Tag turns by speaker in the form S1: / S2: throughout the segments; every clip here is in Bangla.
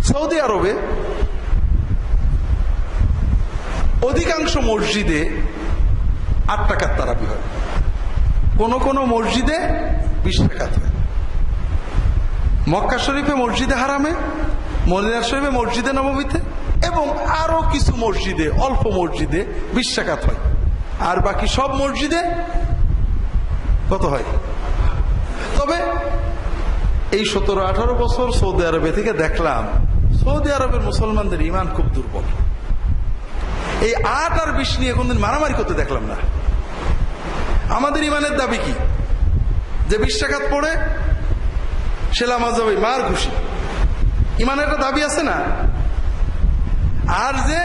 S1: সৌদি আরবে অধিকাংশ মসজিদে 8 টাকার তারাবি হয়, কোন কোন মসজিদে 20 টাকাত হয়। মক্কা শরীফে মসজিদে হারামে, মদিনা শরীফে মসজিদে নববীতে এবং আরো কিছু মসজিদে, অল্প মসজিদে 20 টাকাত হয়। আর বাকি সব মসজিদে কত হয়? তবে এই 17-18 বছর সৌদি আরবে থেকে দেখলাম সৌদি আরবের মুসলমানদের ইমান খুব দুর্বল। এই 8 আর 20 নিয়ে কোনদিন মারামারি করতে দেখলাম না। আমাদের ইমানের দাবি কি? যে 20 টাকাত পড়ে সে লামাজাবে মার খুশি, ইমানের একটা দাবি আছে না? আর যে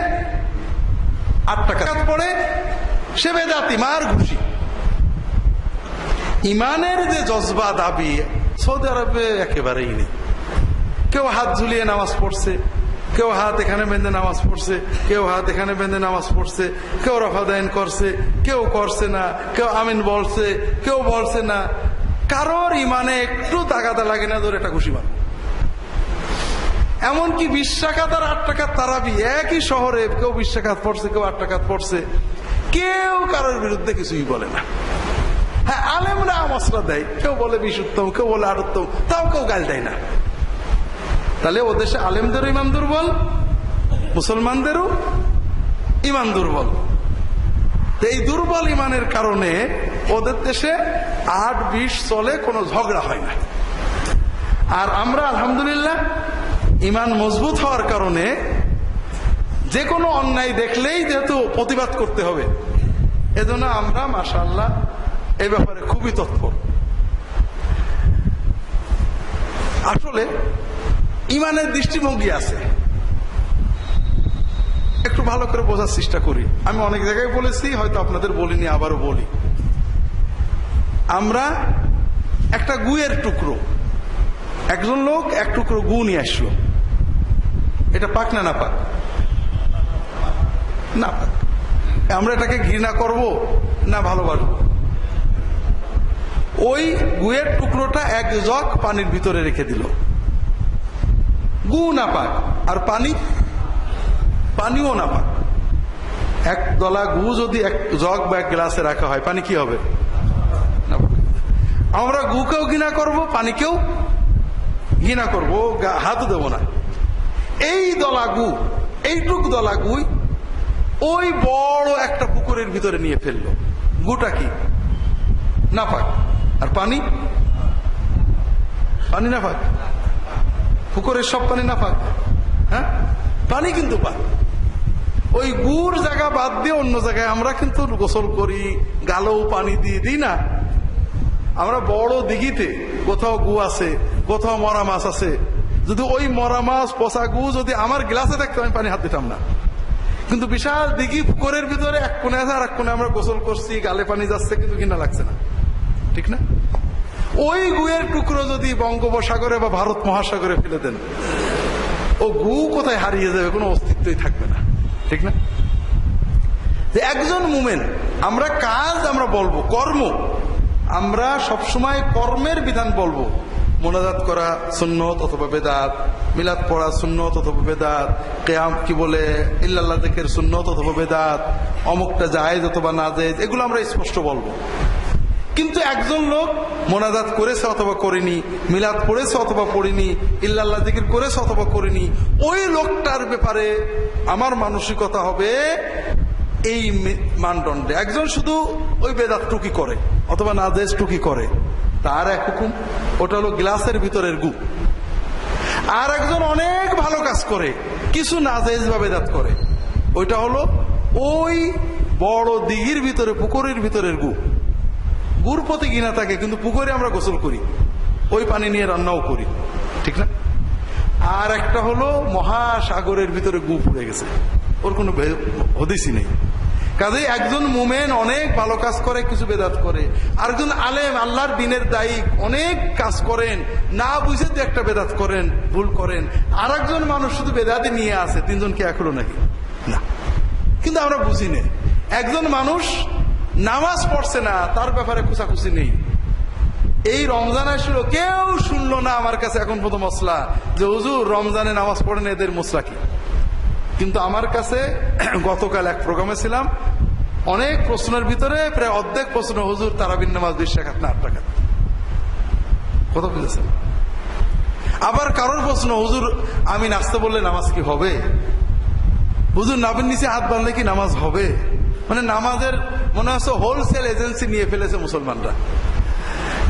S1: 8 টাকাত পড়ে সে বেদাতি, মার খুশি। ইমানের যে জজবা দাবি সৌদি আরবে একেবারেই নেই। কেউ হাত ঝুলিয়ে নামাজ পড়ছে, কেউ হাত এখানে বেঁধে নামাজ পড়ছে, কেউ হাত এখানে বেঁধে নামাজ পড়ছে, কেউ রফাদাইন করছে, কেউ করছে না, কেউ আমিন বলছে, কেউ বলছে না। কারোর ইমানে একটু তাগাদা লাগে না, ধরে একটা খুশি মান। এমনকি 20 টাকা আর 8 টাকার তারাবি একই শহরে কেউ 20 টাকা পড়ছে, কেউ 8 টাকা পড়ছে, কেউ কারোর বিরুদ্ধে কিছুই বলে না। হ্যাঁ, আলেমরা মশলা দেয়, কেউ বলে 20 উত্তম, কেউ বলে 8 উত্তম, তাও কেউ গাল দেয় না। তাহলে ও দেশে আলেমদেরও ইমান দুর্বল, মুসলমানদেরও ইমান দুর্বল। এই দুর্বল ইমানের কারণে ওদের দেশে 8-20 চলে, কোনো ঝগড়া হয় না। আর আমরা আলহামদুলিল্লাহ ইমান মজবুত হওয়ার কারণে যে কোনো অন্যায় দেখলেই যেহেতু প্রতিবাদ করতে হবে, এজন্য আমরা মাশাআল্লাহ এই ব্যাপারে খুবই তৎপর। আসলে ইমানের দৃষ্টিভঙ্গি আছে, একটু ভালো করে বোঝার চেষ্টা করি। আমি অনেক জায়গায় বলেছি, হয়তো আপনাদের বলিনি, আবারও বলি। আমরা একটা গুয়ের টুকরো, একজন লোক এক টুকরো গু নিয়ে আসলো, এটা পাক না না পাক? না পাক। আমরা এটাকে ঘৃণা করব না ভালোবাসবো? ওই গুয়ের টুকরোটা 1 জগ পানির ভিতরে রেখে দিল, গু না পাক, আর পানিও না পাক। 1 দলা গু যদি 1 জগ বা 1 গ্লাসে রাখা হয়, পানি কি হবে? না। আমরা গুকেও ঘৃণা করব, পানিকেও ঘৃণা করবো, হাতও দেব না। এই দলা গু, এইটুক দলা গুই ওই বড় একটা পুকুরের ভিতরে নিয়ে ফেললো। গুটা কি? না পাক। আর পানি না পাক? পুকুরের সব পানি না পাক? হ্যাঁ, পানি কিন্তু পাক। ওই গুড় জায়গা বাদ দিয়ে অন্য জায়গায় আমরা কিন্তু গোসল করি, গালেও পানি দিয়ে দিই না। আমরা বড় দিঘিতে কোথাও গু আছে, কোথাও মরা মাছ আছে, যদি ওই মরা মাছ পচা গু যদি আমার গ্লাসে থাকতো আমি পানি হাত দিতাম না। কিন্তু বিশাল দিঘি পুকুরের ভিতরে এক কোণে আছে, আর এক কোণে আমরা গোসল করছি, গালে পানি যাচ্ছে, কিন্তু ঘৃণা লাগছে না, ঠিক না? ওই গুয়ের টুকরো যদি বঙ্গোপসাগরে বা ভারত মহাসাগরে ফেলে দেন, ও গু কোথায় হারিয়ে যাবে, কোনো অস্তিত্বই থাকবে না, ঠিক না? যে একজন মুমিন, আমরা কাজ আমরা বলবো, কর্ম আমরা সবসময় কর্মের বিধান বলবো। মোনাজাত করা সুন্নত অথবা বেদাত, মিলাদ পড়া সুন্নত অথবা বেদাত, কিয়াম কি বলে ইল্লাল্লাহ যিকির সুন্নত অথবা বেদাত, অমুকটা জায়েজ অথবা না জায়েজ, এগুলো আমরা স্পষ্ট বলবো। কিন্তু একজন লোক মোনাজাত করেছে অথবা করেনি, মিলাদ পড়েছে অথবা পড়েনি, ইল্লাল্লাহ যিকির করেছে অথবা করেনি, ওই লোকটার ব্যাপারে আমার মানসিকতা হবে এই মানদণ্ডে। একজন শুধু ওই বেদাত টুকি করে অথবা নাজায়েজ টুকি করে, তার এক হুকুম, ওটা হলো গ্লাসের ভিতরের গু। আর একজন অনেক ভালো কাজ করে, কিছু নাজায়েজ বা বেদাত করে, ওইটা হলো ওই বড় দিঘির ভিতরে, পুকুরের ভিতরের গু। গুর প্রতি ঘৃণা থাকে, কিন্তু পুকুরে আমরা গোসল করি, ওই পানি নিয়ে রান্নাও করি, ঠিক না? আর একটা হলো মহাসাগরের ভিতরে গু পড়ে গেছে, ওর কোনো হদিসই নেই। কাজেই একজন মুমিন অনেক ভালো কাজ করে, কিছু বেদাত করে। আরেকজন আলেম, আল্লাহর দ্বীনের দায়ী, অনেক কাজ করেন, না বুঝে যে একটা বেদাত করেন, ভুল করেন। আর একজন মানুষ শুধু বেদাতে নিয়ে আসে, 3 জন কি এক হলো নাকি? না, কিন্তু আমরা বুঝি না। একজন মানুষ নামাজ পড়ছে না, তার ব্যাপারে খুচাখুচি নেই, এই রমজান আসলো, কেউ শুনলো না আমার কাছে এখন পর্যন্ত মশলা যে হুজুর রমজানে নামাজ পড়েন এদের মশলা কি। কিন্তু আমার কাছে গতকাল এক প্রোগ্রামে ছিলাম, অনেক প্রশ্নের ভিতরে প্রায় অর্ধেক প্রশ্ন হুজুর তারাবির নামাজ 20 রাকাত না 8 রাকাত। কথা বুঝেছেন? আবার কারোর প্রশ্ন, হুজুর আমি নাচতে বললে নামাজ কি হবে? হুজুর নাভির নিচে হাত বাঁধলে কি নামাজ হবে? মানে নামাজের মনে হচ্ছে হোলসেল এজেন্সি নিয়ে ফেলেছে মুসলমানরা।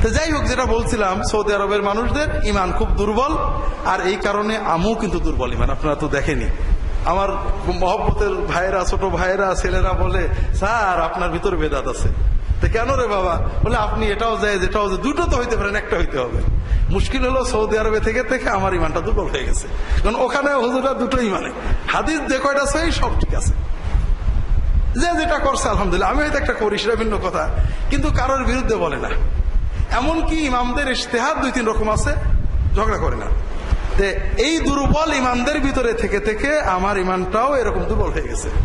S1: তো যাই হোক, যেটা বলছিলাম, সৌদি আরবের মানুষদের ইমান খুব দুর্বল, আর এই কারণে আমিও কিন্তু দুর্বল ইমান। আপনারা তো দেখেনি, আমার মহব্বতের ভাইয়েরা, ছোট ভাইয়েরা, ছেলেরা বলে স্যার আপনার ভিতরে বেদাত আছে। তো কেন রে বাবা? বলে আপনি এটাও যায় যেটাও যায়, দুটো তো হইতে পারেন, একটা হইতে হবে। মুশকিল হলো সৌদি আরবে থেকে থেকে আমার ইমানটা দুর্বল হয়ে গেছে, কারণ ওখানে হুজুরা দুটোই মানে হাদিস যে কয়টা আছে সব ঠিক আছে, যে যেটা করছে আলহামদুলিল্লাহ। আমি হয়তো একটা করি, সেটা ভিন্ন কথা, কিন্তু কারোর বিরুদ্ধে বলে না। এমনকি ইমামদের ইজতিহাদ 2-3 রকম আছে, ঝগড়া করে না। এই দুর্বল ইমানদের ভিতরে থেকে থেকে আমার ইমানটাও এরকম দুর্বল হয়ে গেছে।